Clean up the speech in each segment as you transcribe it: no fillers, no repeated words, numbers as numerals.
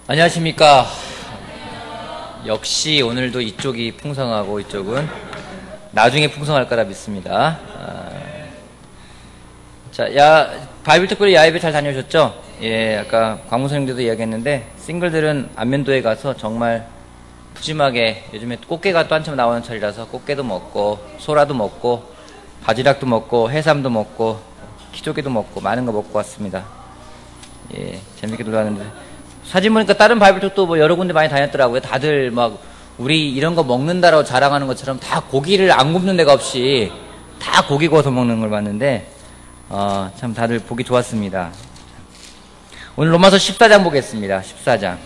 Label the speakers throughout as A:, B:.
A: 안녕하십니까. 역시 오늘도 이쪽이 풍성하고 이쪽은 나중에 풍성할 거라 믿습니다. 자, 바이블 특별히 야외배 잘 다녀오셨죠? 예, 아까 광무선생님들도 이야기했는데 싱글들은 안면도에 가서 정말 푸짐하게, 요즘에 꽃게가 또 한참 나오는 철이라서 꽃게도 먹고 소라도 먹고 바지락도 먹고 해삼도 먹고 키조개도 먹고 많은 거 먹고 왔습니다. 예, 재밌게 놀러 왔는데 사진 보니까 다른 바이블톡도 뭐 여러 군데 많이 다녔더라고요. 다들 막 우리 이런 거 먹는다라고 자랑하는 것처럼 다 고기를 안 굽는 데가 없이 다 고기 구워서 먹는 걸 봤는데 참 다들 보기 좋았습니다. 오늘 로마서 14장 보겠습니다. 14장.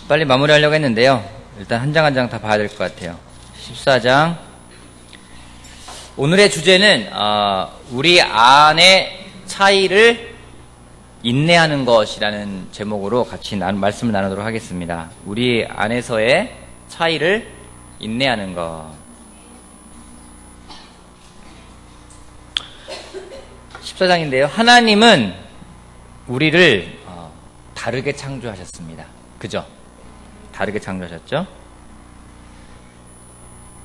A: 빨리 마무리하려고 했는데요. 일단 한 장 한 장 다 봐야 될 것 같아요. 14장. 오늘의 주제는 우리 안의 차이를 인내하는 것이라는 제목으로 같이 말씀을 나누도록 하겠습니다. 우리 안에서의 차이를 인내하는 것. 14장인데요. 하나님은 우리를 다르게 창조하셨습니다. 그죠? 다르게 창조하셨죠?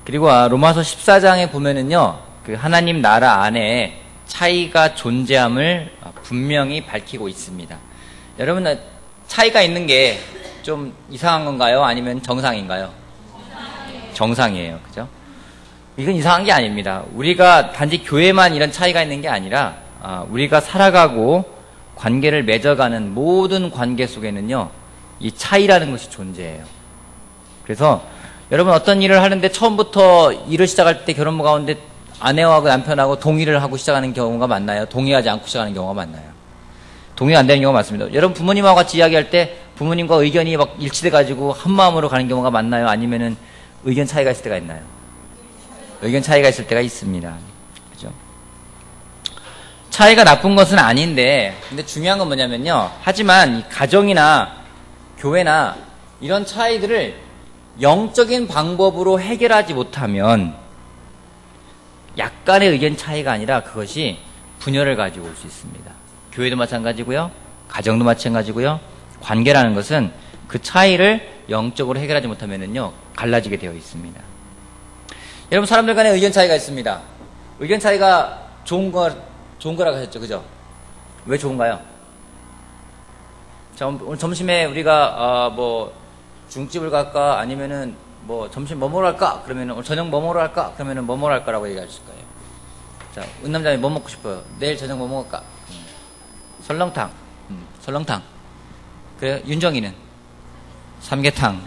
A: 그리고 로마서 14장에 보면은요, 그 하나님 나라 안에 차이가 존재함을 분명히 밝히고 있습니다. 여러분, 차이가 있는 게 좀 이상한 건가요? 아니면 정상인가요? 정상이에요. 그죠? 이건 이상한 게 아닙니다. 우리가 단지 교회만 이런 차이가 있는 게 아니라 우리가 살아가고 관계를 맺어가는 모든 관계 속에는요, 이 차이라는 것이 존재해요. 그래서 여러분 어떤 일을 하는데 처음부터 일을 시작할 때 결혼부 가운데 아내하고 남편하고 동의를 하고 시작하는 경우가 많나요? 동의하지 않고 시작하는 경우가 많나요? 동의가 안 되는 경우가 많습니다. 여러분 부모님하고 같이 이야기할 때 부모님과 의견이 막 일치돼가지고 한마음으로 가는 경우가 많나요? 아니면은 의견 차이가 있을 때가 있나요? 의견 차이가 있을 때가 있습니다. 그죠? 차이가 나쁜 것은 아닌데, 근데 중요한 건 뭐냐면요. 하지만 이 가정이나 교회나 이런 차이들을 영적인 방법으로 해결하지 못하면 약간의 의견 차이가 아니라 그것이 분열을 가지고 올 수 있습니다. 교회도 마찬가지고요. 가정도 마찬가지고요. 관계라는 것은 그 차이를 영적으로 해결하지 못하면은요, 갈라지게 되어 있습니다. 여러분, 사람들 간에 의견 차이가 있습니다. 의견 차이가 좋은 거라고 하셨죠. 그죠? 왜 좋은가요? 자, 오늘 점심에 우리가, 중집을 갈까? 아니면은, 점심 뭐 먹으러 갈까? 그러면은, 오늘 저녁 뭐 먹으러 갈까? 그러면은 뭐 먹으러 갈까라고 얘기하실 거예요. 자, 은남자님 뭐 먹고 싶어요? 내일 저녁 뭐 먹을까? 설렁탕. 설렁탕. 그래요? 윤정이는? 삼계탕.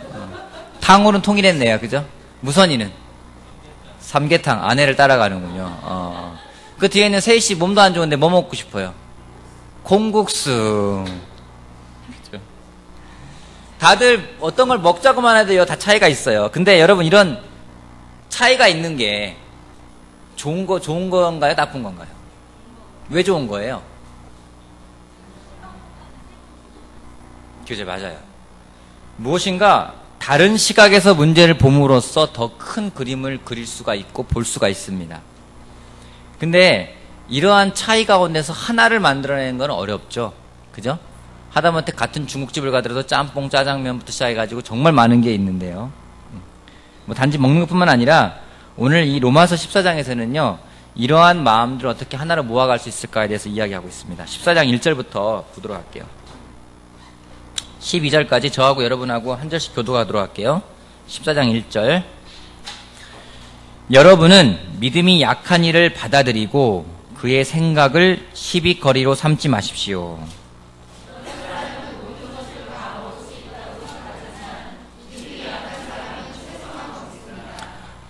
A: 탕으로는 통일했네요. 그죠? 무선이는? 삼계탕. 아내를 따라가는군요. 그 뒤에는 세희씨 몸도 안 좋은데 뭐 먹고 싶어요? 콩국수. 그죠? 다들 어떤 걸 먹자고만 해도요, 다 차이가 있어요. 근데 여러분, 이런 차이가 있는 게 좋은 건가요? 나쁜 건가요? 왜 좋은 거예요? 교재 맞아요. 무엇인가 다른 시각에서 문제를 봄으로써 더 큰 그림을 그릴 수가 있고 볼 수가 있습니다. 근데 이러한 차이 가운데서 하나를 만들어내는 건 어렵죠. 그죠? 하다못해 같은 중국집을 가더라도 짬뽕, 짜장면부터 시작해가지고 정말 많은 게 있는데요. 단지 먹는 것뿐만 아니라 오늘 이 로마서 14장에서는요, 이러한 마음들을 어떻게 하나로 모아갈 수 있을까에 대해서 이야기하고 있습니다. 14장 1절부터 보도록 할게요. 12절까지 저하고 여러분하고 한 절씩 교도하도록 할게요. 14장 1절. 여러분은 믿음이 약한 이를 받아들이고 그의 생각을 시비거리로 삼지 마십시오.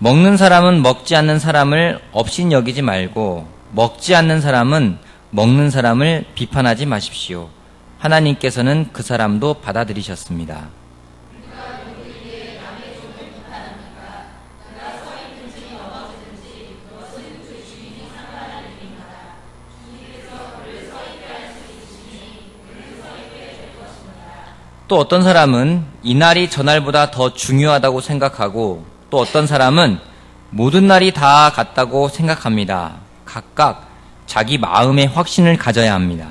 A: 먹는 사람은 먹지 않는 사람을 업신 여기지 말고 먹지 않는 사람은 먹는 사람을 비판하지 마십시오. 하나님께서는 그 사람도 받아들이셨습니다. 또 어떤 사람은 이날이 저날보다 더 중요하다고 생각하고 또 어떤 사람은 모든 날이 다 같다고 생각합니다. 각각 자기 마음의 확신을 가져야 합니다.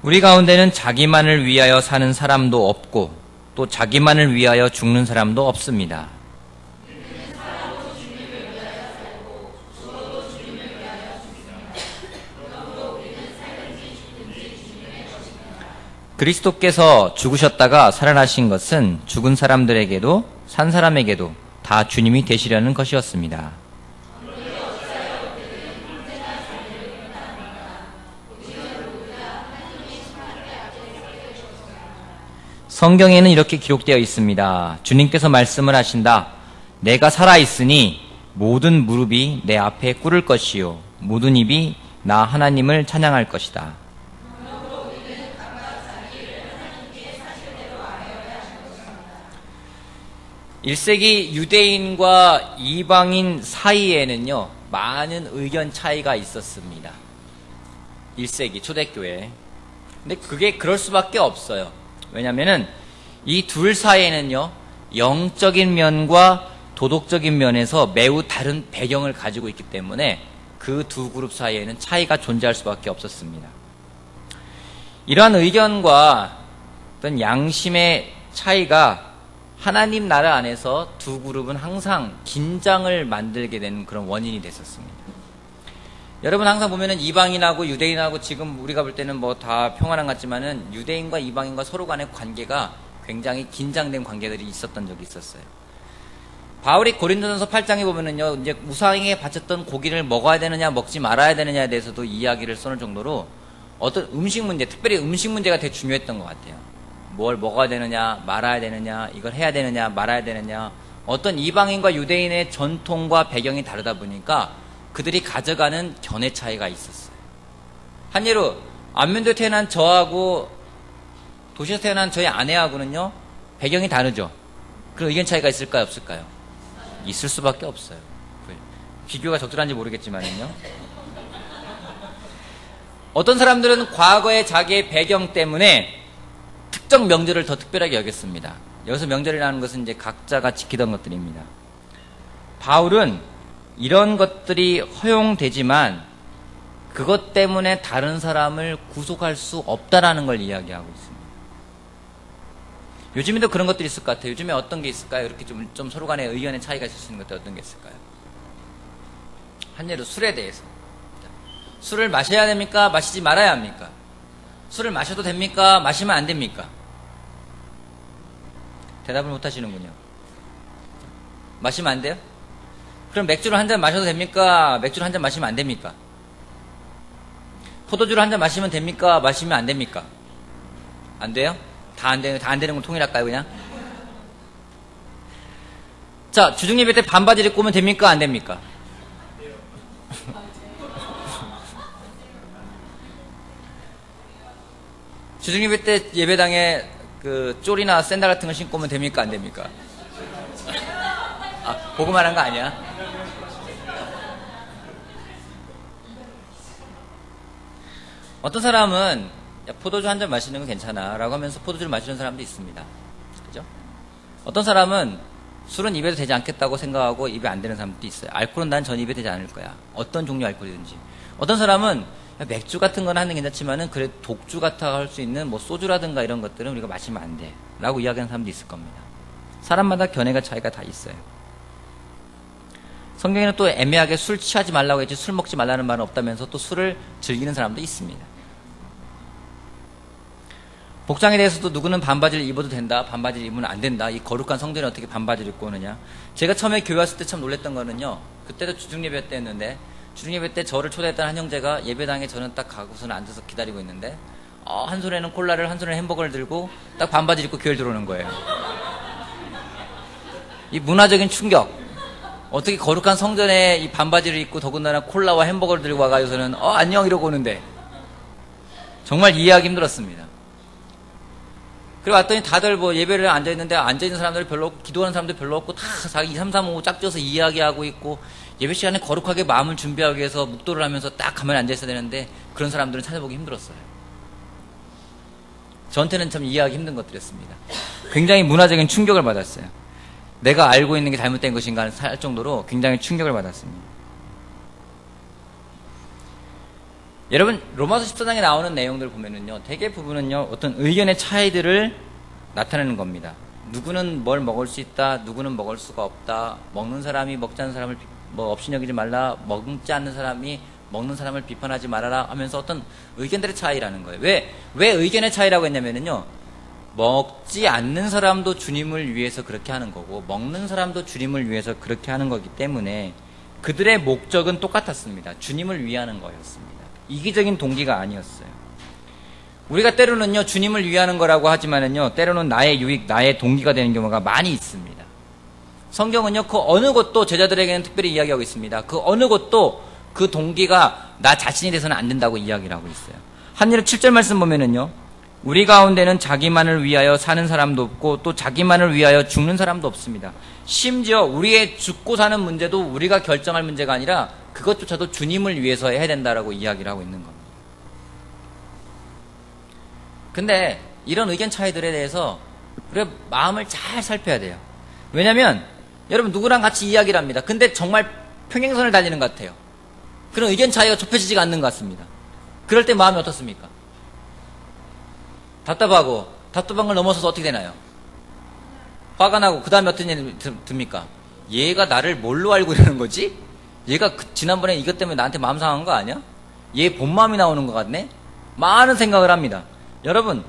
A: 우리 가운데는 자기만을 위하여 사는 사람도 없고 또 자기만을 위하여 죽는 사람도 없습니다. 그리스도께서 죽으셨다가 살아나신 것은 죽은 사람들에게도 산 사람에게도 다 주님이 되시려는 것이었습니다. 성경에는 이렇게 기록되어 있습니다. 주님께서 말씀을 하신다. 내가 살아있으니 모든 무릎이 내 앞에 꿇을 것이요 모든 입이 나 하나님을 찬양할 것이다. 1세기 유대인과 이방인 사이에는요, 많은 의견 차이가 있었습니다. 1세기 초대교회. 근데 그게 그럴 수밖에 없어요. 왜냐면은 이 둘 사이에는요, 영적인 면과 도덕적인 면에서 매우 다른 배경을 가지고 있기 때문에 그 두 그룹 사이에는 차이가 존재할 수밖에 없었습니다. 이러한 의견과 어떤 양심의 차이가 하나님 나라 안에서 두 그룹은 항상 긴장을 만들게 되는 그런 원인이 됐었습니다. 여러분 항상 보면은 이방인하고 유대인하고 지금 우리가 볼 때는 뭐 다 평화랑 같지만은 유대인과 이방인과 서로 간의 관계가 굉장히 긴장된 관계들이 있었던 적이 있었어요. 바울이 고린도전서 8장에 보면은요, 이제 우상에게 바쳤던 고기를 먹어야 되느냐 먹지 말아야 되느냐에 대해서도 이야기를 써놓을 정도로 어떤 음식 문제, 특별히 음식 문제가 되게 중요했던 것 같아요. 뭘 먹어야 되느냐, 말아야 되느냐, 이걸 해야 되느냐, 말아야 되느냐. 어떤 이방인과 유대인의 전통과 배경이 다르다 보니까 그들이 가져가는 견해 차이가 있었어요. 한 예로 안면도에 태어난 저하고 도시에서 태어난 저희 아내하고는요, 배경이 다르죠. 그런 의견 차이가 있을까요, 없을까요? 있을 수밖에 없어요. 비교가 적절한지 모르겠지만요. 어떤 사람들은 과거의 자기의 배경 때문에 특정 명절을 더 특별하게 여겼습니다. 여기서 명절이라는 것은 이제 각자가 지키던 것들입니다. 바울은 이런 것들이 허용되지만 그것 때문에 다른 사람을 구속할 수 없다라는 걸 이야기하고 있습니다. 요즘에도 그런 것들이 있을 것 같아요. 요즘에 어떤 게 있을까요? 이렇게 좀 서로 간의 의견의 차이가 있을 수 있는 것들 어떤 게 있을까요? 한 예로 술에 대해서. 술을 마셔야 됩니까? 마시지 말아야 합니까? 술을 마셔도 됩니까? 마시면 안 됩니까? 대답을 못 하시는군요. 마시면 안 돼요? 그럼 맥주를 한 잔 마셔도 됩니까? 맥주를 한 잔 마시면 안 됩니까? 포도주를 한 잔 마시면 됩니까? 마시면 안 됩니까? 안 돼요? 다 안 되는 건 통일할까요, 그냥? 자, 주중예배 때 반바지를 입고 오면 됩니까? 안 됩니까? 주중예배 때 예배당에 그 쪼리나 샌들 같은 거 신고 오면 됩니까? 안 됩니까? 아, 보고 말한 거 아니야? 어떤 사람은 야, 포도주 한 잔 마시는 건 괜찮아 라고 하면서 포도주를 마시는 사람도 있습니다. 그죠? 어떤 사람은 술은 입에도 되지 않겠다고 생각하고 입에 안 되는 사람도 있어요. 알코올은 난 전 입에 되지 않을 거야. 어떤 종류 알코올이든지. 어떤 사람은 맥주 같은 건 하는 게 괜찮지만은 그래 독주 같아 할 수 있는 뭐 소주라든가 이런 것들은 우리가 마시면 안 돼 라고 이야기하는 사람도 있을 겁니다. 사람마다 견해가 차이가 다 있어요. 성경에는 또 애매하게 술 취하지 말라고 했지 술 먹지 말라는 말은 없다면서 또 술을 즐기는 사람도 있습니다. 복장에 대해서도 누구는 반바지를 입어도 된다, 반바지를 입으면 안 된다. 이 거룩한 성전에 어떻게 반바지를 입고 오느냐. 제가 처음에 교회 왔을 때 참 놀랬던 거는요, 그때도 주중예배 때였는데 주중예배 때 저를 초대했던 한 형제가 예배당에 저는 딱 가고서는 앉아서 기다리고 있는데 한 손에는 콜라를 한 손에는 햄버거를 들고 딱 반바지를 입고 교회를 들어오는 거예요. 이 문화적인 충격. 어떻게 거룩한 성전에 이 반바지를 입고 더군다나 콜라와 햄버거를 들고 와가지고서는 안녕 이러고 오는데 정말 이해하기 힘들었습니다. 그리고 왔더니 다들 뭐 예배를 앉아있는데 앉아있는 사람들이 별로 없고 기도하는 사람들 별로 없고 다 자기 2, 3, 4, 5 짝져서 이야기하고 있고 예배 시간에 거룩하게 마음을 준비하기 위해서 묵도를 하면서 딱 가만히 앉아있어야 되는데 그런 사람들은 찾아보기 힘들었어요. 저한테는 참 이해하기 힘든 것들이었습니다. 굉장히 문화적인 충격을 받았어요. 내가 알고 있는 게 잘못된 것인가 할 정도로 굉장히 충격을 받았습니다. 여러분 로마서 14장에 나오는 내용들 보면은요, 대개 부분은요 어떤 의견의 차이들을 나타내는 겁니다. 누구는 뭘 먹을 수 있다, 누구는 먹을 수가 없다, 먹는 사람이 먹지 않는 사람을 업신여기지 말라, 먹지 않는 사람이 먹는 사람을 비판하지 말아라 하면서 어떤 의견들의 차이라는 거예요. 왜 의견의 차이라고 했냐면은요, 먹지 않는 사람도 주님을 위해서 그렇게 하는 거고 먹는 사람도 주님을 위해서 그렇게 하는 거기 때문에 그들의 목적은 똑같았습니다. 주님을 위하는 거였습니다. 이기적인 동기가 아니었어요. 우리가 때로는요 주님을 위하는 거라고 하지만은요 때로는 나의 유익, 나의 동기가 되는 경우가 많이 있습니다. 성경은요 그 어느 것도 제자들에게는 특별히 이야기하고 있습니다. 그 어느 것도 그 동기가 나 자신이 돼서는 안 된다고 이야기를 하고 있어요. 한일의 7절 말씀 보면은요, 우리 가운데는 자기만을 위하여 사는 사람도 없고 또 자기만을 위하여 죽는 사람도 없습니다. 심지어 우리의 죽고 사는 문제도 우리가 결정할 문제가 아니라 그것조차도 주님을 위해서 해야 된다라고 이야기를 하고 있는 겁니다. 근데 이런 의견 차이들에 대해서 우리가 마음을 잘 살펴야 돼요. 왜냐면 여러분 누구랑 같이 이야기를 합니다. 근데 정말 평행선을 달리는 것 같아요. 그런 의견 차이가 좁혀지지가 않는 것 같습니다. 그럴 때 마음이 어떻습니까? 답답하고 답답한 걸 넘어서서 어떻게 되나요? 화가 나고 그 다음에 어떤 일이 듭니까? 얘가 나를 뭘로 알고 이러는 거지? 얘가 지난번에 이것 때문에 나한테 마음 상한 거 아니야? 얘 본 마음이 나오는 것 같네? 많은 생각을 합니다. 여러분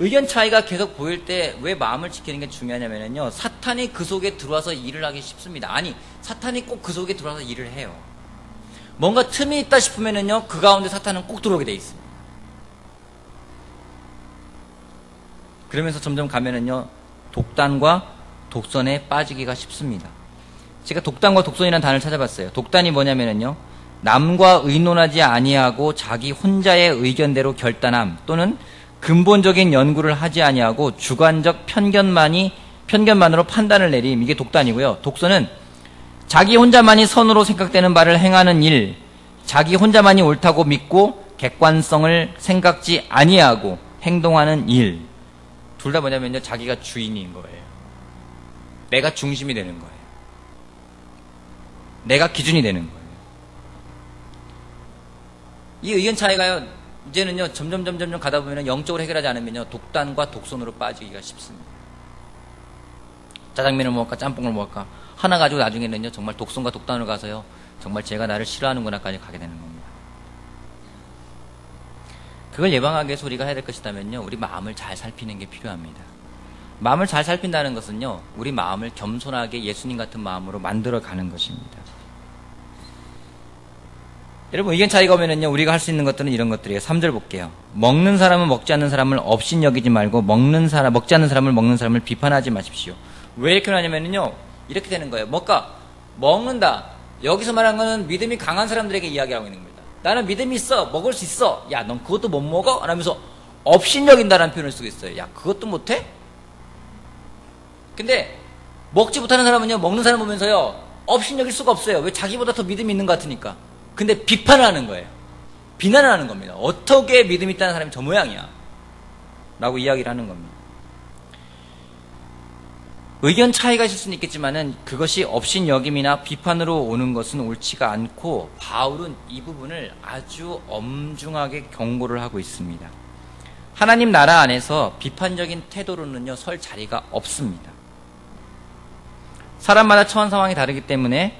A: 의견 차이가 계속 보일 때 왜 마음을 지키는 게 중요하냐면요, 사탄이 그 속에 들어와서 일을 하기 쉽습니다. 아니, 사탄이 꼭 그 속에 들어와서 일을 해요. 뭔가 틈이 있다 싶으면은요 그 가운데 사탄은 꼭 들어오게 돼 있습니다. 그러면서 점점 가면은요 독단과 독선에 빠지기가 쉽습니다. 제가 독단과 독선이라는 단어를 찾아봤어요. 독단이 뭐냐면은요, 남과 의논하지 아니하고 자기 혼자의 의견대로 결단함, 또는 근본적인 연구를 하지 아니하고 주관적 편견만으로 판단을 내림, 이게 독단이고요. 독선은 자기 혼자만이 선으로 생각되는 바를 행하는 일, 자기 혼자만이 옳다고 믿고 객관성을 생각지 아니하고 행동하는 일. 둘 다 뭐냐면요, 자기가 주인인 거예요. 내가 중심이 되는 거예요. 내가 기준이 되는 거예요. 이 의견 차이가요, 이제는요 점점 가다 보면 영적으로 해결하지 않으면요 독단과 독선으로 빠지기가 쉽습니다. 짜장면을 먹을까 짬뽕을 먹을까 하나 가지고 나중에는요 정말 독선과 독단으로 가서요 정말 제가 나를 싫어하는구나까지 가게 되는 겁니다. 그걸 예방하기 위해서 우리가 해야 될 것이라면요, 우리 마음을 잘 살피는 게 필요합니다. 마음을 잘 살핀다는 것은요, 우리 마음을 겸손하게 예수님 같은 마음으로 만들어가는 것입니다. 여러분 의견 차이가 오면은요 우리가 할 수 있는 것들은 이런 것들이에요. 3절 볼게요. 먹는 사람은 먹지 않는 사람을 업신 여기지 말고 먹지 않는 사람을 먹는 사람을 비판하지 마십시오. 왜 이렇게 하냐면은요 이렇게 되는 거예요. 먹는다. 여기서 말하는 거는 믿음이 강한 사람들에게 이야기하고 있는 겁니다. 나는 믿음이 있어. 먹을 수 있어. 야, 넌 그것도 못 먹어? 라면서 업신 여긴다라는 표현을 쓰고 있어요. 야, 그것도 못해? 근데 먹지 못하는 사람은요 먹는 사람 보면서요 업신 여길 수가 없어요. 왜? 자기보다 더 믿음이 있는 것 같으니까. 근데 비판을 하는 거예요. 비난을 하는 겁니다. 어떻게 믿음이 있다는 사람이 저 모양이야? 라고 이야기를 하는 겁니다. 의견 차이가 있을 수는 있겠지만은 그것이 업신여김이나 비판으로 오는 것은 옳지가 않고, 바울은 이 부분을 아주 엄중하게 경고를 하고 있습니다. 하나님 나라 안에서 비판적인 태도로는요 설 자리가 없습니다. 사람마다 처한 상황이 다르기 때문에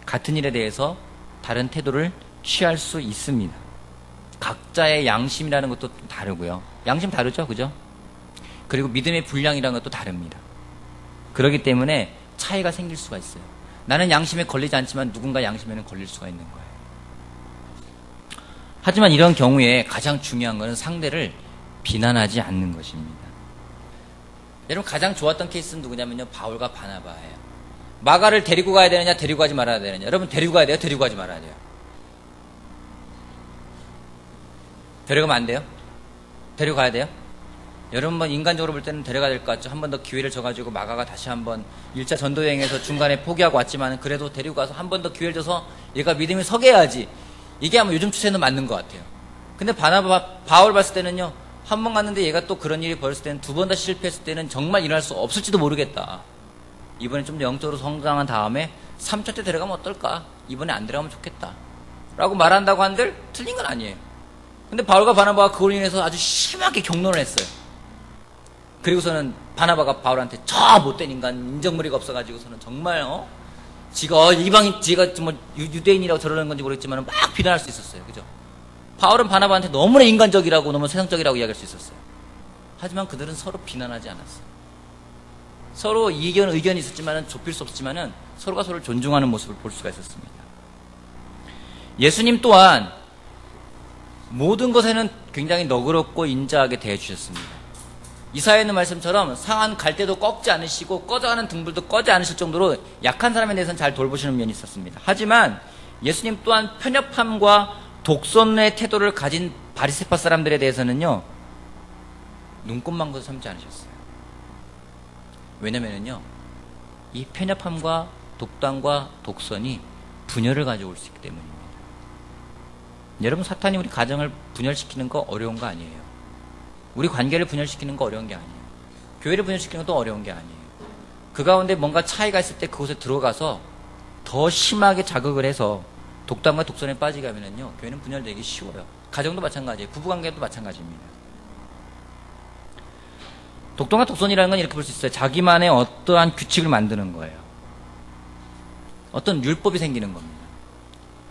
A: 같은 일에 대해서 다른 태도를 취할 수 있습니다. 각자의 양심이라는 것도 다르고요. 양심 다르죠, 그죠? 그리고 믿음의 분량이라는 것도 다릅니다. 그렇기 때문에 차이가 생길 수가 있어요. 나는 양심에 걸리지 않지만 누군가 양심에는 걸릴 수가 있는 거예요. 하지만 이런 경우에 가장 중요한 것은 상대를 비난하지 않는 것입니다. 여러분 가장 좋았던 케이스는 누구냐면요, 바울과 바나바예요. 마가를 데리고 가야 되느냐 데리고 가지 말아야 되느냐. 여러분 데리고 가야 돼요, 데리고 가지 말아야 돼요? 데려가면 안 돼요? 데리고 가야 돼요? 여러분 인간적으로 볼 때는 데려가야 될 것 같죠. 한 번 더 기회를 줘가지고 마가가 다시 한번 1차 전도여행에서 중간에 포기하고 왔지만 그래도 데리고 가서 한 번 더 기회를 줘서 얘가 믿음이 서게 해야지. 이게 아마 요즘 추세는 맞는 것 같아요. 근데 바울 봤을 때는요, 한 번 갔는데 얘가 또 그런 일이 벌었을 때는 두 번 다 실패했을 때는 정말 일어날 수 없을지도 모르겠다. 이번에 좀 더 영적으로 성장한 다음에 3차 때 데려가면 어떨까? 이번에 안 데려가면 좋겠다. 라고 말한다고 한들 틀린 건 아니에요. 근데 바울과 바나바가 그걸로 인해서 아주 심하게 경론을 했어요. 그리고서는 바나바가 바울한테 저 못된 인간, 인정머리가 없어가지고서는 정말 지가 이방인, 지가 뭐 유대인이라고 저러는 건지 모르겠지만 막 비난할 수 있었어요. 그죠? 바울은 바나바한테 너무나 인간적이라고 너무 세상적이라고 이야기할 수 있었어요. 하지만 그들은 서로 비난하지 않았어요. 서로 의견이 있었지만 좁힐 수 없었지만 서로가 서로를 존중하는 모습을 볼 수가 있었습니다. 예수님 또한 모든 것에는 굉장히 너그럽고 인자하게 대해주셨습니다. 이사야에 있는 말씀처럼 상한 갈대도 꺾지 않으시고 꺼져가는 등불도 꺼지 않으실 정도로 약한 사람에 대해서는 잘 돌보시는 면이 있었습니다. 하지만 예수님 또한 편협함과 독선의 태도를 가진 바리새파 사람들에 대해서는요, 눈꼽만도 참지 않으셨어요. 왜냐면은요, 이 편협함과 독단과 독선이 분열을 가져올 수 있기 때문입니다. 여러분, 사탄이 우리 가정을 분열시키는 거 어려운 거 아니에요. 우리 관계를 분열시키는 거 어려운 게 아니에요. 교회를 분열시키는 것도 어려운 게 아니에요. 그 가운데 뭔가 차이가 있을 때 그곳에 들어가서 더 심하게 자극을 해서 독단과 독선에 빠지게 하면은요, 교회는 분열되기 쉬워요. 가정도 마찬가지예요. 부부관계도 마찬가지입니다. 독단과 독선이라는 건 이렇게 볼 수 있어요. 자기만의 어떠한 규칙을 만드는 거예요. 어떤 율법이 생기는 겁니다.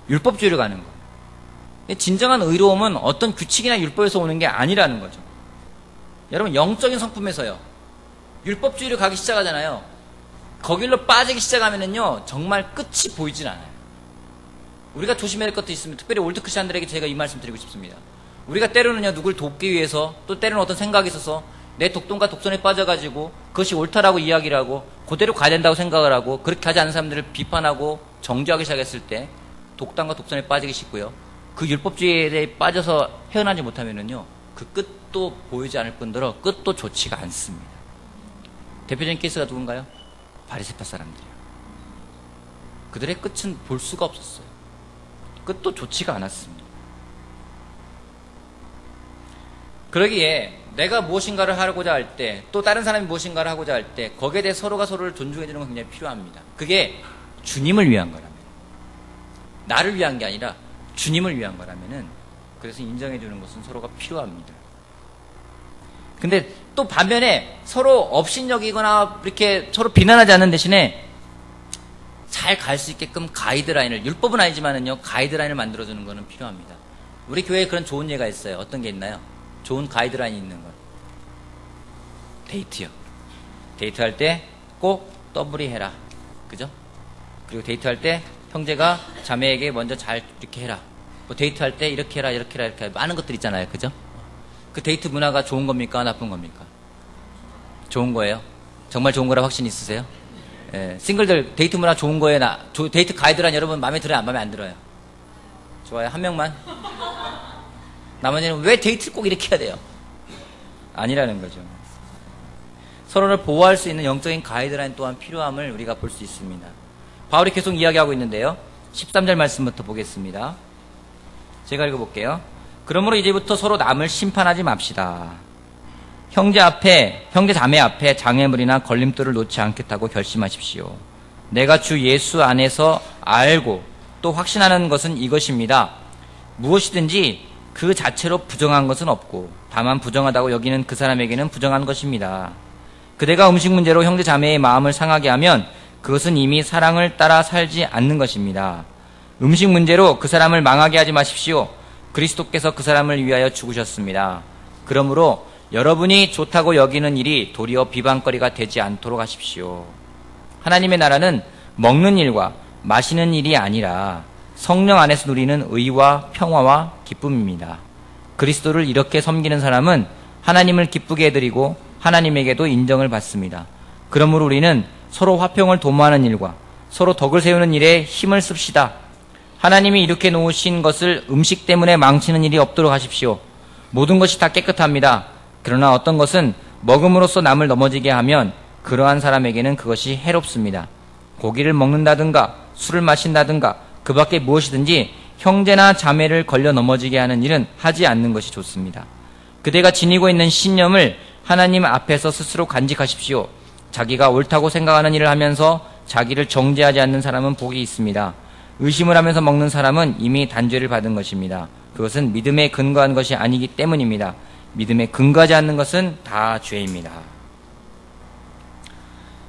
A: 율법주의를 가는 거예요. 진정한 의로움은 어떤 규칙이나 율법에서 오는 게 아니라는 거죠. 여러분, 영적인 성품에서요, 율법주의를 가기 시작하잖아요. 거길로 빠지기 시작하면은요, 정말 끝이 보이질 않아요. 우리가 조심해야 할 것도 있으면, 특별히 올드 크리스찬들에게 제가 이 말씀 드리고 싶습니다. 우리가 때로는요, 누굴 돕기 위해서, 또 때로는 어떤 생각이 있어서 내 독동과 독선에 빠져가지고 그것이 옳다라고 이야기를 하고 그대로 가야 된다고 생각을 하고 그렇게 하지 않은 사람들을 비판하고 정죄하기 시작했을 때 독단과 독선에 빠지기 쉽고요. 그 율법주의에 빠져서 헤어나지 못하면은요, 그 끝도 보이지 않을 뿐더러 끝도 좋지가 않습니다. 대표적인 케이스가 누군가요? 바리새파 사람들이요. 그들의 끝은 볼 수가 없었어요. 끝도 좋지가 않았습니다. 그러기에 내가 무엇인가를 하고자 할 때, 또 다른 사람이 무엇인가를 하고자 할 때 거기에 대해 서로가 서로를 존중해 주는 건 굉장히 필요합니다. 그게 주님을 위한 거라면, 나를 위한 게 아니라 주님을 위한 거라면은, 그래서 인정해 주는 것은 서로가 필요합니다. 근데 또 반면에 서로 업신여기거나 이렇게 서로 비난하지 않는 대신에 잘 갈 수 있게끔 가이드라인을, 율법은 아니지만은요, 가이드라인을 만들어주는 거는 필요합니다. 우리 교회에 그런 좋은 예가 있어요. 어떤 게 있나요? 좋은 가이드라인이 있는 거. 데이트요. 데이트할 때 꼭 더블이 해라. 그죠? 그리고 데이트할 때 형제가 자매에게 먼저 잘 이렇게 해라. 뭐 데이트할 때 이렇게 해라, 이렇게 해라, 이렇게 해라. 많은 것들 있잖아요. 그죠? 그 데이트 문화가 좋은 겁니까? 나쁜 겁니까? 좋은 거예요. 정말 좋은 거라 확신 있으세요? 예, 싱글들 데이트 문화 좋은 거예요? 데이트 가이드라인 여러분 마음에 들어요? 마음에 안 들어요? 좋아요. 한 명만? 나머지는 왜 데이트를 꼭 이렇게 해야 돼요? 아니라는 거죠. 서로를 보호할 수 있는 영적인 가이드라인 또한 필요함을 우리가 볼 수 있습니다. 바울이 계속 이야기하고 있는데요. 13절 말씀부터 보겠습니다. 제가 읽어볼게요. 그러므로 이제부터 서로 남을 심판하지 맙시다. 형제 자매 앞에 장애물이나 걸림돌을 놓지 않겠다고 결심하십시오. 내가 주 예수 안에서 알고 또 확신하는 것은 이것입니다. 무엇이든지 그 자체로 부정한 것은 없고 다만 부정하다고 여기는 그 사람에게는 부정한 것입니다. 그대가 음식 문제로 형제 자매의 마음을 상하게 하면 그것은 이미 사랑을 따라 살지 않는 것입니다. 음식 문제로 그 사람을 망하게 하지 마십시오. 그리스도께서 그 사람을 위하여 죽으셨습니다. 그러므로 여러분이 좋다고 여기는 일이 도리어 비방거리가 되지 않도록 하십시오. 하나님의 나라는 먹는 일과 마시는 일이 아니라 성령 안에서 누리는 의와 평화와 기쁨입니다. 그리스도를 이렇게 섬기는 사람은 하나님을 기쁘게 해드리고 하나님에게도 인정을 받습니다. 그러므로 우리는 서로 화평을 도모하는 일과 서로 덕을 세우는 일에 힘을 씁시다. 하나님이 이렇게 놓으신 것을 음식 때문에 망치는 일이 없도록 하십시오. 모든 것이 다 깨끗합니다. 그러나 어떤 것은 먹음으로써 남을 넘어지게 하면 그러한 사람에게는 그것이 해롭습니다. 고기를 먹는다든가 술을 마신다든가 그 밖에 무엇이든지 형제나 자매를 걸려 넘어지게 하는 일은 하지 않는 것이 좋습니다. 그대가 지니고 있는 신념을 하나님 앞에서 스스로 간직하십시오. 자기가 옳다고 생각하는 일을 하면서 자기를 정죄하지 않는 사람은 복이 있습니다. 의심을 하면서 먹는 사람은 이미 단죄를 받은 것입니다. 그것은 믿음에 근거한 것이 아니기 때문입니다. 믿음에 근거하지 않는 것은 다 죄입니다.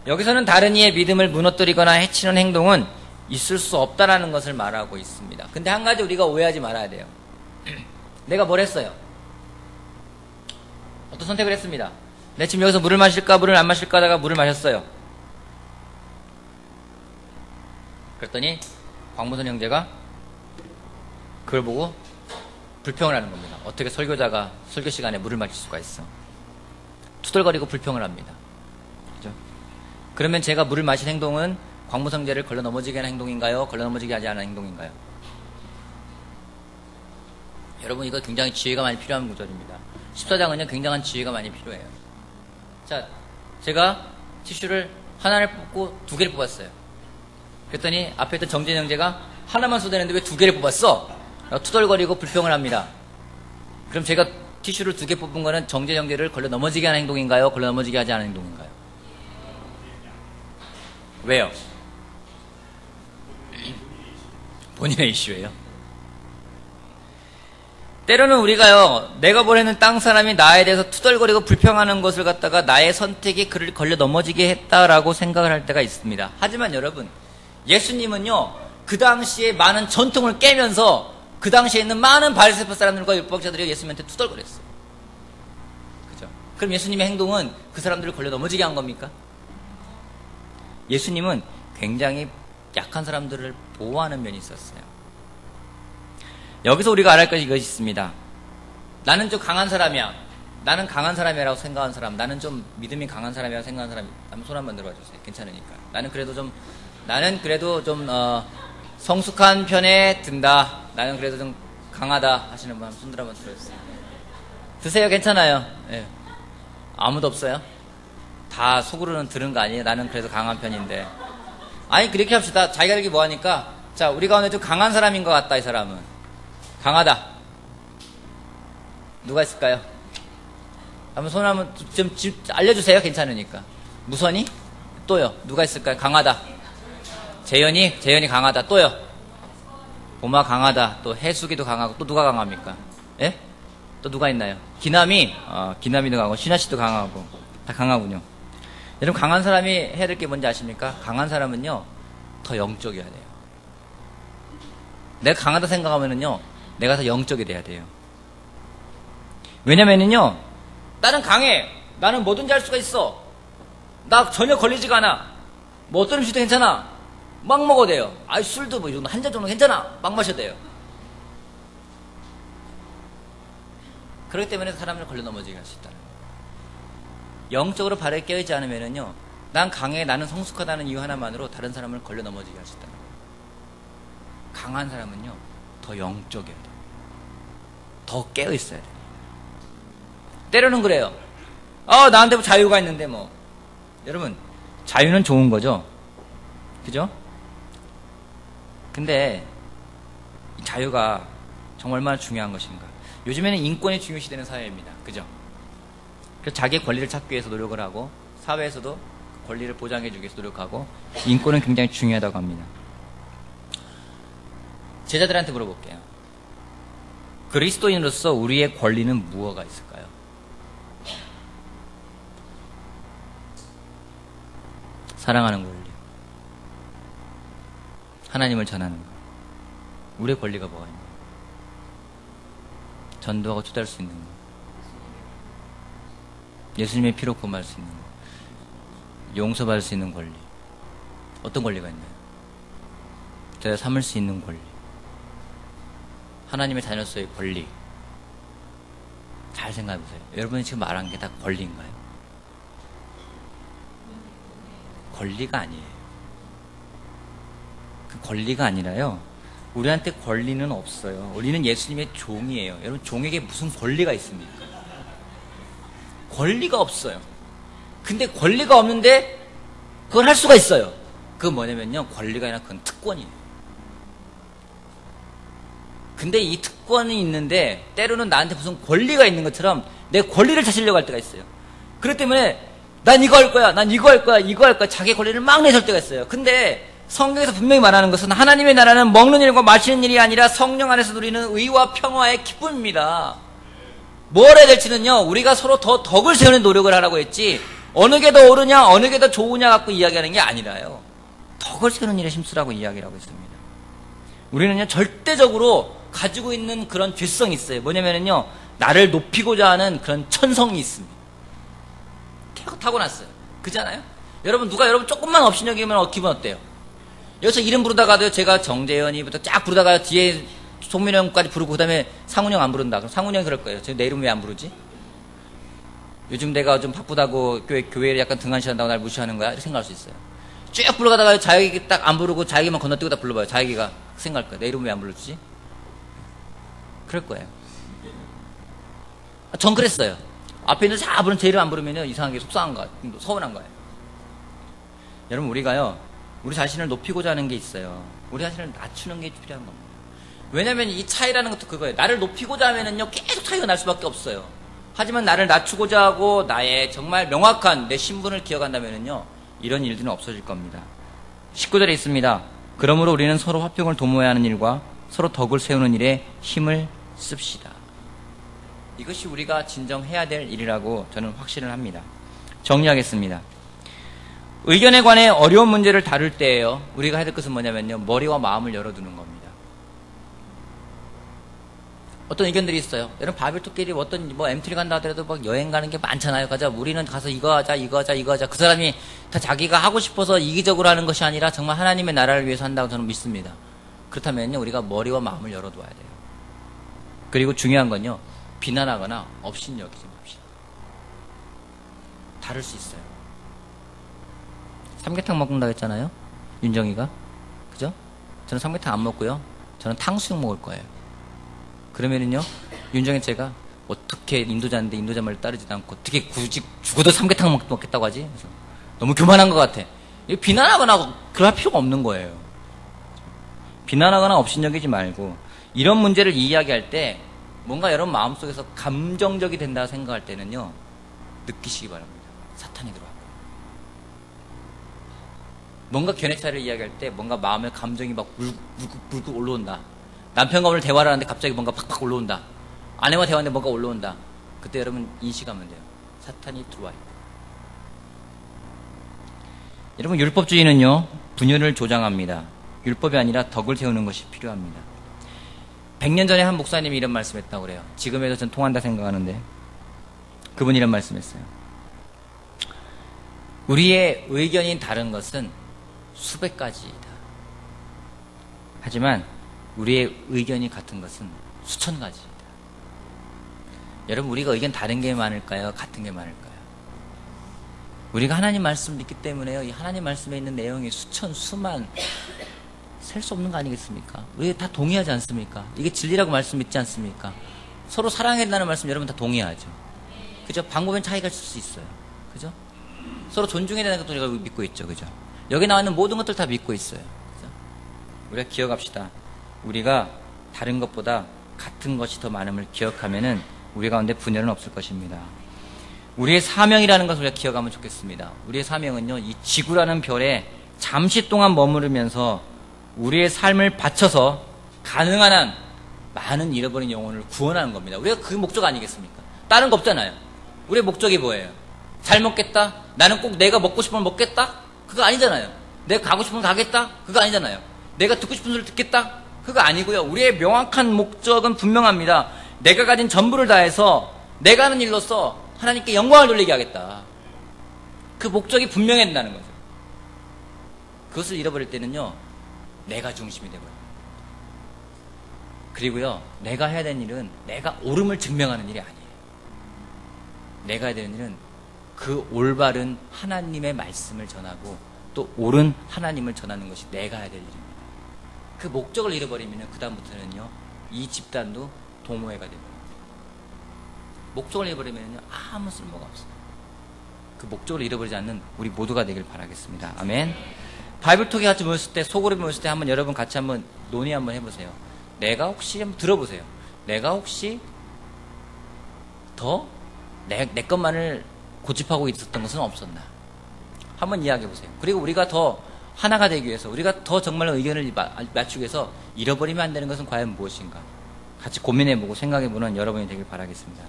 A: 여기서는 다른 이의 믿음을 무너뜨리거나 해치는 행동은 있을 수 없다라는 것을 말하고 있습니다. 근데 한 가지 우리가 오해하지 말아야 돼요. 내가 뭘 했어요? 어떤 선택을 했습니다. 내 지금 여기서 물을 마실까 물을 안 마실까 하다가 물을 마셨어요. 그랬더니 광무선 형제가 그걸 보고 불평을 하는 겁니다. 어떻게 설교자가 설교 시간에 물을 마실 수가 있어. 투덜거리고 불평을 합니다. 그죠? 그러면 제가 물을 마신 행동은 광무선 형제를 걸러 넘어지게 하는 행동인가요? 걸러 넘어지게 하지 않은 행동인가요? 여러분, 이거 굉장히 지혜가 많이 필요한 구절입니다. 14장은요 굉장한 지혜가 많이 필요해요. 자, 제가 티슈를 하나를 뽑고 2개를 뽑았어요. 그랬더니 앞에 있던 정진 형제가 하나만 쏟아내는데 왜 2개를 뽑았어? 투덜거리고 불평을 합니다. 그럼 제가 티슈를 2개 뽑은 거는 정진 형제를 걸러 넘어지게 하는 행동인가요? 걸러 넘어지게 하지 않은 행동인가요? 왜요? 본인의 이슈예요. 때로는 우리가요, 내가 보내는 땅 사람이 나에 대해서 투덜거리고 불평하는 것을 갖다가 나의 선택이 그를 걸려 넘어지게 했다라고 생각을 할 때가 있습니다. 하지만 여러분, 예수님은요, 그 당시에 많은 전통을 깨면서 그 당시에 있는 많은 바리새파 사람들과 율법학자들이 예수님한테 투덜거렸어요. 그죠? 그럼 예수님의 행동은 그 사람들을 걸려 넘어지게 한 겁니까? 예수님은 굉장히 약한 사람들을 보호하는 면이 있었어요. 여기서 우리가 알아야 할 것이 이것이 있습니다. 나는 좀 강한 사람이야. 나는 강한 사람이라고 생각하는 사람, 나는 좀 믿음이 강한 사람이라고 생각하는 사람, 한번 손 한번 들어봐주세요. 괜찮으니까. 나는 그래도 좀 성숙한 편에 든다. 나는 그래도 좀 강하다 하시는 분 한번 손 들어 한번 들어주세요. 드세요. 괜찮아요. 네. 아무도 없어요? 다 속으로는 들은 거 아니에요? 나는 그래도 강한 편인데. 아니, 그렇게 합시다. 자기가 이렇게 뭐하니까. 자, 우리 가운데 좀 강한 사람인 것 같다, 이 사람은. 강하다. 누가 있을까요? 한번 손 한번 좀 알려주세요. 괜찮으니까. 무선이? 또요. 누가 있을까요? 강하다. 재현이 강하다. 또요. 보마 강하다. 또 해수기도 강하고. 또 누가 강합니까? 예? 또 누가 있나요? 기남이도 강하고 신하씨도 강하고. 다 강하군요. 여러분, 강한 사람이 해야 될 게 뭔지 아십니까? 강한 사람은요 더 영적이어야 돼요. 내가 강하다 생각하면은요 내가 더 영적이 돼야 돼요. 왜냐면은요, 나는 강해. 나는 뭐든지 할 수가 있어. 나 전혀 걸리지가 않아. 뭐 어떤 음식도 괜찮아. 막 먹어도 돼요. 아이, 술도 뭐 이 정도 한 잔 정도 괜찮아. 막 마셔도 돼요. 그렇기 때문에 사람을 걸려 넘어지게 할 수 있다는 거예요. 영적으로 바르게 깨어있지 않으면은요, 난 강해, 나는 성숙하다는 이유 하나만으로 다른 사람을 걸려 넘어지게 할 수 있다는 거예요. 강한 사람은요 더 영적이어야 돼요. 더 깨어있어야 돼요. 때로는 그래요. 나한테 뭐 자유가 있는데 뭐. 여러분, 자유는 좋은 거죠. 그죠? 근데 이 자유가 정말 얼마나 중요한 것인가. 요즘에는 인권이 중요시되는 사회입니다. 그죠? 그래서 자기의 권리를 찾기 위해서 노력을 하고, 사회에서도 권리를 보장해 주기 위해서 노력하고, 인권은 굉장히 중요하다고 합니다. 제자들한테 물어볼게요. 그리스도인으로서 우리의 권리는 무엇가 있을까요? 사랑하는 권리, 하나님을 전하는 것. 우리의 권리가 뭐가 있나요? 전도하고 투자할 수 있는 것, 예수님의 피로 구원할 수 있는 것, 용서받을 수 있는 권리. 어떤 권리가 있나요? 제가 삼을 수 있는 권리, 하나님의 자녀로서의 권리. 잘 생각해보세요. 여러분이 지금 말한 게 다 권리인가요? 권리가 아니에요. 그 권리가 아니라요, 우리한테 권리는 없어요. 우리는 예수님의 종이에요. 여러분, 종에게 무슨 권리가 있습니까? 권리가 없어요. 근데 권리가 없는데 그걸 할 수가 있어요. 그건 뭐냐면요, 권리가 아니라 그건 특권이에요. 근데 이 특권이 있는데 때로는 나한테 무슨 권리가 있는 것처럼 내 권리를 찾으려고 할 때가 있어요. 그렇기 때문에 난 이거 할 거야, 난 이거 할 거야, 이거 할 거야, 자기 권리를 막 내세울 때가 있어요. 근데 성경에서 분명히 말하는 것은 하나님의 나라는 먹는 일과 마시는 일이 아니라 성령 안에서 누리는 의와 평화의 기쁨입니다. 뭘 해야 될지는요, 우리가 서로 더 덕을 세우는 노력을 하라고 했지, 어느 게 더 옳으냐, 어느 게 더 좋으냐 갖고 이야기하는 게 아니라요. 덕을 세우는 일에 힘쓰라고 이야기를 하고 있습니다. 우리는요, 절대적으로 가지고 있는 그런 죄성이 있어요. 뭐냐면요, 나를 높이고자 하는 그런 천성이 있습니다. 타고났어요. 그잖아요? 여러분, 누가 여러분 조금만 업신여기면 기분 어때요? 여기서 이름 부르다가도 제가 정재현이부터 쫙 부르다가 뒤에 송민호 형까지 부르고 그 다음에 상훈이 형 안 부른다. 그럼 상훈이 형이 그럴 거예요. 내 이름 왜 안 부르지? 요즘 내가 좀 바쁘다고 교회를 약간 등한시한다고 날 무시하는 거야? 이렇게 생각할 수 있어요. 쭉 불러가다가 자기가 딱 안 부르고 자기만 건너뛰고 다 불러봐요. 자기가 생각할 거예요. 내 이름 왜 안 불렀지? 그럴 거예요. 전 그랬어요. 앞에 있는 자 부른 제 이름 안 부르면요, 이상하게 속상한 거야. 서운한 거예요. 여러분, 우리가요, 우리 자신을 높이고자 하는 게 있어요. 우리 자신을 낮추는 게 필요한 겁니다. 왜냐면 이 차이라는 것도 그거예요. 나를 높이고자 하면은요, 계속 차이가 날 수밖에 없어요. 하지만 나를 낮추고자 하고 나의 정말 명확한 내 신분을 기억한다면은요, 이런 일들은 없어질 겁니다. 19절에 있습니다. 그러므로 우리는 서로 화평을 도모해야 하는 일과 서로 덕을 세우는 일에 힘을 씁시다. 이것이 우리가 진정 해야 될 일이라고 저는 확신을 합니다. 정리하겠습니다. 의견에 관해 어려운 문제를 다룰 때에요, 우리가 해야 될 것은 뭐냐면요, 머리와 마음을 열어두는 겁니다. 어떤 의견들이 있어요. 여러분, 바벨토끼리 어떤 MT를 간다 하더라도 막 여행 가는 게 많잖아요. 가자, 우리는 가서 이거 하자, 이거 하자, 이거 하자. 그 사람이 다 자기가 하고 싶어서 이기적으로 하는 것이 아니라 정말 하나님의 나라를 위해서 한다고 저는 믿습니다. 그렇다면요, 우리가 머리와 마음을 열어둬야 돼요. 그리고 중요한 건요, 비난하거나 업신여기지 맙시다. 다를 수 있어요. 삼계탕 먹는다고 했잖아요, 윤정이가. 그죠? 저는 삼계탕 안 먹고요, 저는 탕수육 먹을 거예요. 그러면은요, 윤정이 제가 어떻게 인도자인데 인도자 말을 따르지도 않고 어떻게 굳이 죽어도 삼계탕 먹겠다고 하지? 그래서 너무 교만한 것 같아. 비난하거나 그럴 필요가 없는 거예요. 비난하거나 업신여기지 말고, 이런 문제를 이야기할 때 뭔가 여러분 마음속에서 감정적이 된다 생각할 때는요, 느끼시기 바랍니다. 사탄이 들어왔고, 뭔가 견해 차이를 이야기할 때 뭔가 마음에 감정이 막 불긋 올라온다. 남편과 오늘 대화를 하는데 갑자기 뭔가 팍팍 올라온다. 아내와 대화하는데 뭔가 올라온다. 그때 여러분 인식하면 돼요. 사탄이 들어와 있다. 여러분, 율법주의는요, 분열을 조장합니다. 율법이 아니라 덕을 세우는 것이 필요합니다. 100년 전에 한 목사님이 이런 말씀했다고 그래요. 지금에도 전 통한다 생각하는데, 그분이 이런 말씀했어요. 우리의 의견이 다른 것은 수백 가지이다. 하지만 우리의 의견이 같은 것은 수천 가지이다. 여러분, 우리가 의견 다른 게 많을까요? 같은 게 많을까요? 우리가 하나님 말씀 믿기 때문에요, 이 하나님 말씀에 있는 내용이 수천, 수만, 셀 수 없는 거 아니겠습니까? 우리 다 동의하지 않습니까? 이게 진리라고 말씀 믿지 않습니까? 서로 사랑해야 된다는 말씀 여러분 다 동의하죠. 그죠? 방법엔 차이가 있을 수 있어요. 그죠? 서로 존중해야 되는 것도 우리가 믿고 있죠. 그죠? 여기 나와 있는 모든 것들 다 믿고 있어요. 그죠? 우리가 기억합시다. 우리가 다른 것보다 같은 것이 더 많음을 기억하면은 우리 가운데 분열은 없을 것입니다. 우리의 사명이라는 것을 우리가 기억하면 좋겠습니다. 우리의 사명은요, 이 지구라는 별에 잠시 동안 머무르면서 우리의 삶을 바쳐서 가능한 한 많은 잃어버린 영혼을 구원하는 겁니다. 우리가 그 목적 아니겠습니까? 다른 거 없잖아요. 우리의 목적이 뭐예요? 잘 먹겠다? 나는 꼭 내가 먹고 싶으면 먹겠다? 그거 아니잖아요. 내가 가고 싶으면 가겠다? 그거 아니잖아요. 내가 듣고 싶은 소리를 듣겠다? 그거 아니고요. 우리의 명확한 목적은 분명합니다. 내가 가진 전부를 다해서 내가 하는 일로서 하나님께 영광을 돌리게 하겠다. 그 목적이 분명해진다는 거죠. 그것을 잃어버릴 때는요, 내가 중심이 되버려요. 그리고요, 내가 해야 되는 일은 내가 옳음을 증명하는 일이 아니에요. 내가 해야 되는 일은 그 올바른 하나님의 말씀을 전하고 또 옳은 하나님을 전하는 것이 내가 해야 될 일입니다. 그 목적을 잃어버리면 그 다음부터는요, 이 집단도 도모해가 됩니다. 목적을 잃어버리면 아무 쓸모가 없어요. 그 목적을 잃어버리지 않는 우리 모두가 되길 바라겠습니다. 아멘. 바이블톡에 같이 모였을 때, 소그룹에 모였을 때 한번 여러분 같이 한번 논의 한번 해보세요. 내가 혹시 한번 들어보세요. 내가 혹시 더 내 것만을 고집하고 있었던 것은 없었나? 한번 이야기해보세요. 그리고 우리가 더 하나가 되기 위해서, 우리가 더 정말 의견을 맞추기 위해서 잃어버리면 안 되는 것은 과연 무엇인가? 같이 고민해보고 생각해보는 여러분이 되길 바라겠습니다.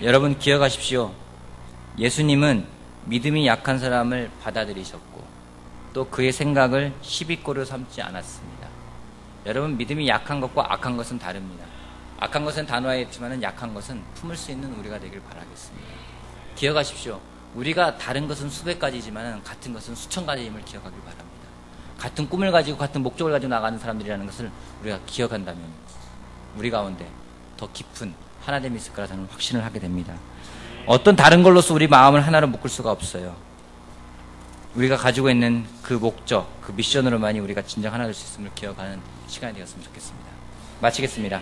A: 여러분 기억하십시오. 예수님은 믿음이 약한 사람을 받아들이셨고 또 그의 생각을 시비꼬로 삼지 않았습니다. 여러분 믿음이 약한 것과 악한 것은 다릅니다. 악한 것은 단호하였지만 약한 것은 품을 수 있는 우리가 되길 바라겠습니다. 기억하십시오. 우리가 다른 것은 수백 가지지만 같은 것은 수천 가지임을 기억하길 바랍니다. 같은 꿈을 가지고 같은 목적을 가지고 나가는 사람들이라는 것을 우리가 기억한다면 우리 가운데 더 깊은 하나됨이 있을 거라 저는 확신을 하게 됩니다. 어떤 다른 걸로서 우리 마음을 하나로 묶을 수가 없어요. 우리가 가지고 있는 그 목적, 그 미션으로만이 우리가 진정 하나 될 수 있음을 기억하는 시간이 되었으면 좋겠습니다. 마치겠습니다.